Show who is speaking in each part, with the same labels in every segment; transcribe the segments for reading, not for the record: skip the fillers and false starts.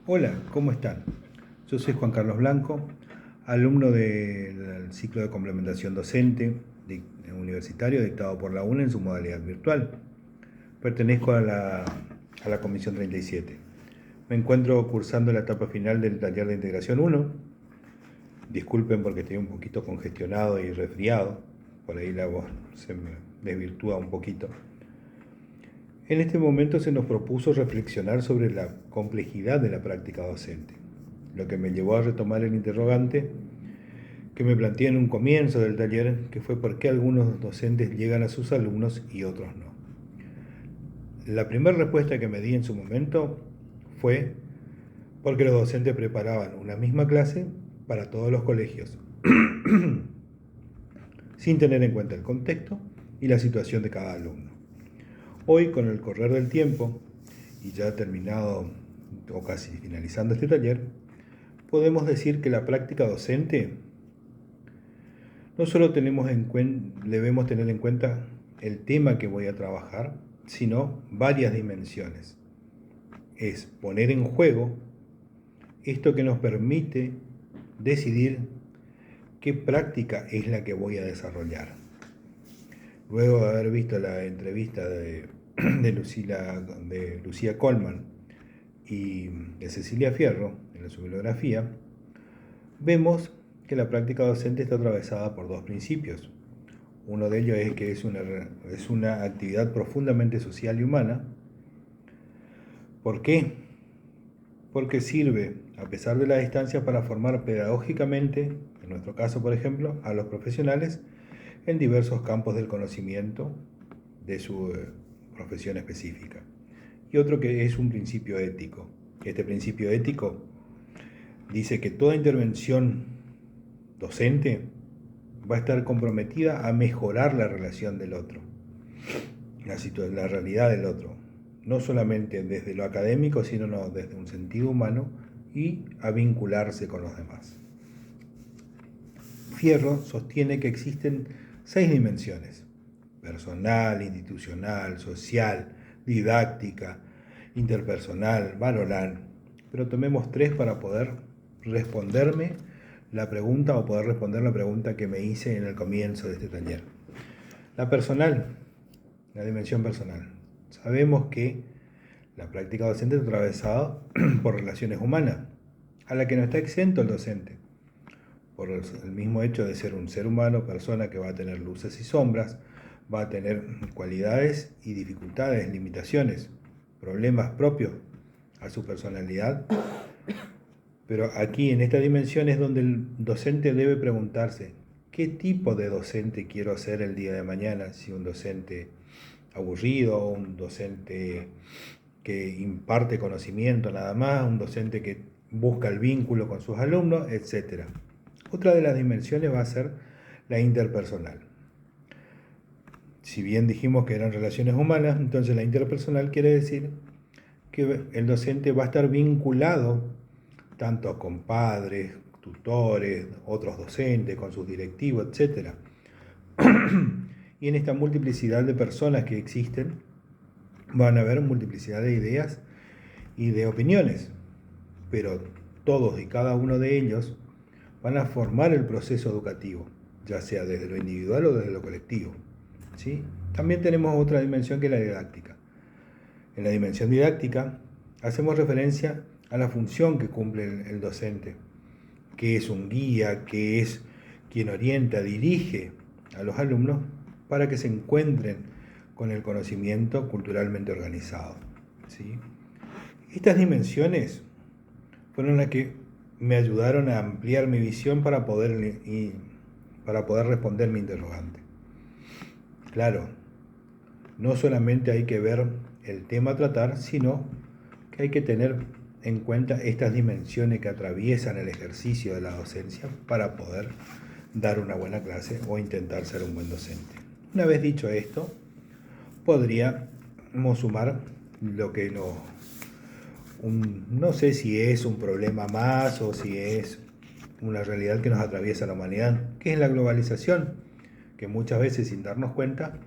Speaker 1: Hola, ¿cómo están? Yo soy Juan Carlos Blanco, alumno del ciclo de complementación docente universitario dictado por la UNE en su modalidad virtual. Pertenezco a la Comisión 37. Me encuentro cursando la etapa final del taller de integración 1. Disculpen porque estoy un poquito congestionado y resfriado, por ahí la voz se me desvirtúa un poquito. En este momento se nos propuso reflexionar sobre la complejidad de la práctica docente, lo que me llevó a retomar el interrogante que me planteé en un comienzo del taller, que fue por qué algunos docentes llegan a sus alumnos y otros no. La primera respuesta que me di en su momento fue porque los docentes preparaban una misma clase para todos los colegios, sin tener en cuenta el contexto y la situación de cada alumno. Hoy, con el correr del tiempo, y ya terminado o casi finalizando este taller, podemos decir que la práctica docente no solo debemos tener en cuenta el tema que voy a trabajar, sino varias dimensiones. Es poner en juego esto que nos permite decidir qué práctica es la que voy a desarrollar. Luego de haber visto la entrevista de Lucía Colman y de Cecilia Fierro en su bibliografía, vemos que la práctica docente está atravesada por dos principios. Uno de ellos es que es una actividad profundamente social y humana. ¿Por qué? Porque sirve, a pesar de la distancia, para formar pedagógicamente, en nuestro caso por ejemplo, a los profesionales en diversos campos del conocimiento de su profesión específica. Y otro que es un principio ético. Este principio ético dice que toda intervención docente va a estar comprometida a mejorar la relación del otro, la realidad del otro, no solamente desde lo académico, sino desde un sentido humano y a vincularse con los demás. Fierro sostiene que existen 6 dimensiones: personal, institucional, social, didáctica, interpersonal, valoral, pero tomemos 3 para poder responderme la pregunta o poder responder la pregunta que me hice en el comienzo de este taller. La personal, la dimensión personal. Sabemos que la práctica docente está atravesada por relaciones humanas, a la que no está exento el docente, por el mismo hecho de ser un ser humano, persona que va a tener luces y sombras, va a tener cualidades y dificultades, limitaciones, problemas propios a su personalidad. Pero aquí en esta dimensión es donde el docente debe preguntarse: ¿qué tipo de docente quiero ser el día de mañana? Si un docente aburrido, un docente que imparte conocimiento nada más, un docente que busca el vínculo con sus alumnos, etc. Otra de las dimensiones va a ser la interpersonal. Si bien dijimos que eran relaciones humanas, entonces la interpersonal quiere decir que el docente va a estar vinculado tanto con padres, tutores, otros docentes, con sus directivos, etc. Y en esta multiplicidad de personas que existen, van a haber multiplicidad de ideas y de opiniones, pero todos y cada uno de ellos van a formar el proceso educativo, ya sea desde lo individual o desde lo colectivo. ¿Sí? También tenemos otra dimensión que es la didáctica. En la dimensión didáctica hacemos referencia a la función que cumple el docente, que es un guía, que es quien orienta, dirige a los alumnos para que se encuentren con el conocimiento culturalmente organizado. ¿Sí? Estas dimensiones fueron las que me ayudaron a ampliar mi visión para poder responder mi interrogante. Claro, no solamente hay que ver el tema a tratar, sino que hay que tener en cuenta estas dimensiones que atraviesan el ejercicio de la docencia para poder dar una buena clase o intentar ser un buen docente. Una vez dicho esto, podríamos sumar lo que no sé si es un problema más o si es una realidad que nos atraviesa la humanidad, que es la globalización, que muchas veces sin darnos cuenta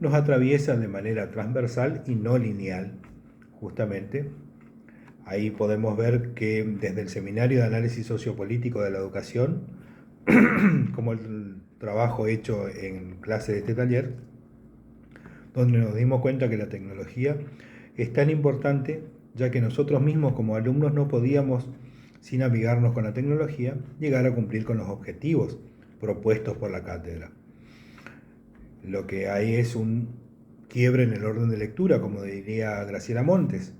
Speaker 1: nos atraviesa de manera transversal y no lineal, justamente Ahí podemos ver que desde el Seminario de Análisis Sociopolítico de la Educación, como el trabajo hecho en clase de este taller, donde nos dimos cuenta que la tecnología es tan importante, ya que nosotros mismos como alumnos no podíamos, sin amigarnos con la tecnología, llegar a cumplir con los objetivos propuestos por la cátedra. Lo que hay es un quiebre en el orden de lectura, como diría Graciela Montes.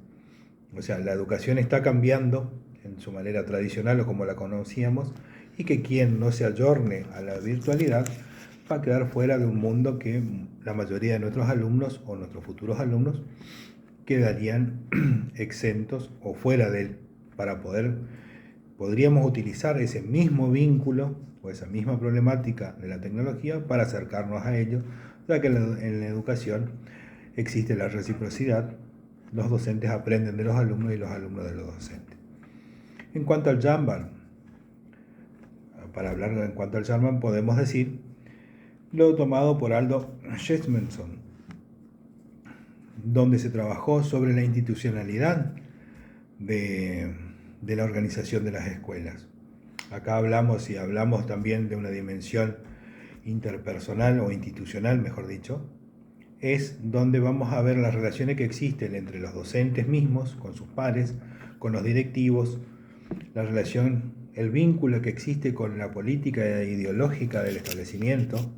Speaker 1: O sea, la educación está cambiando en su manera tradicional o como la conocíamos, y que quien no se ayorne a la virtualidad va a quedar fuera de un mundo que la mayoría de nuestros alumnos o nuestros futuros alumnos quedarían exentos o fuera de él. Podríamos utilizar ese mismo vínculo o esa misma problemática de la tecnología para acercarnos a ellos, ya que en la educación existe la reciprocidad. Los docentes aprenden de los alumnos y los alumnos de los docentes. En cuanto al Jamban, podemos decir lo tomado por Aldo Schesmenson, donde se trabajó sobre la institucionalidad de la organización de las escuelas. Acá hablamos también de una dimensión interpersonal o institucional, mejor dicho, es donde vamos a ver las relaciones que existen entre los docentes mismos, con sus pares, con los directivos, la relación, el vínculo que existe con la política ideológica del establecimiento.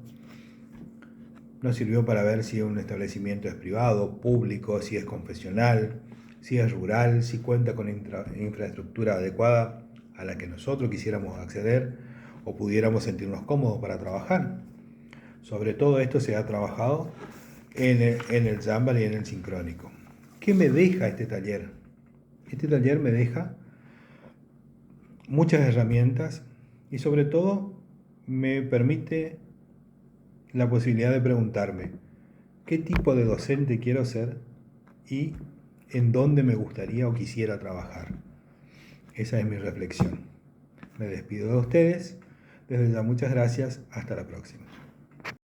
Speaker 1: Nos sirvió para ver si un establecimiento es privado, público, si es confesional, si es rural, si cuenta con infraestructura adecuada a la que nosotros quisiéramos acceder o pudiéramos sentirnos cómodos para trabajar. Sobre todo esto se ha trabajado en el Jamban y en el sincrónico. ¿Qué me deja este taller? Este taller me deja muchas herramientas y sobre todo me permite la posibilidad de preguntarme qué tipo de docente quiero ser y en dónde me gustaría o quisiera trabajar. Esa es mi reflexión. Me despido de ustedes. Desde ya muchas gracias. Hasta la próxima.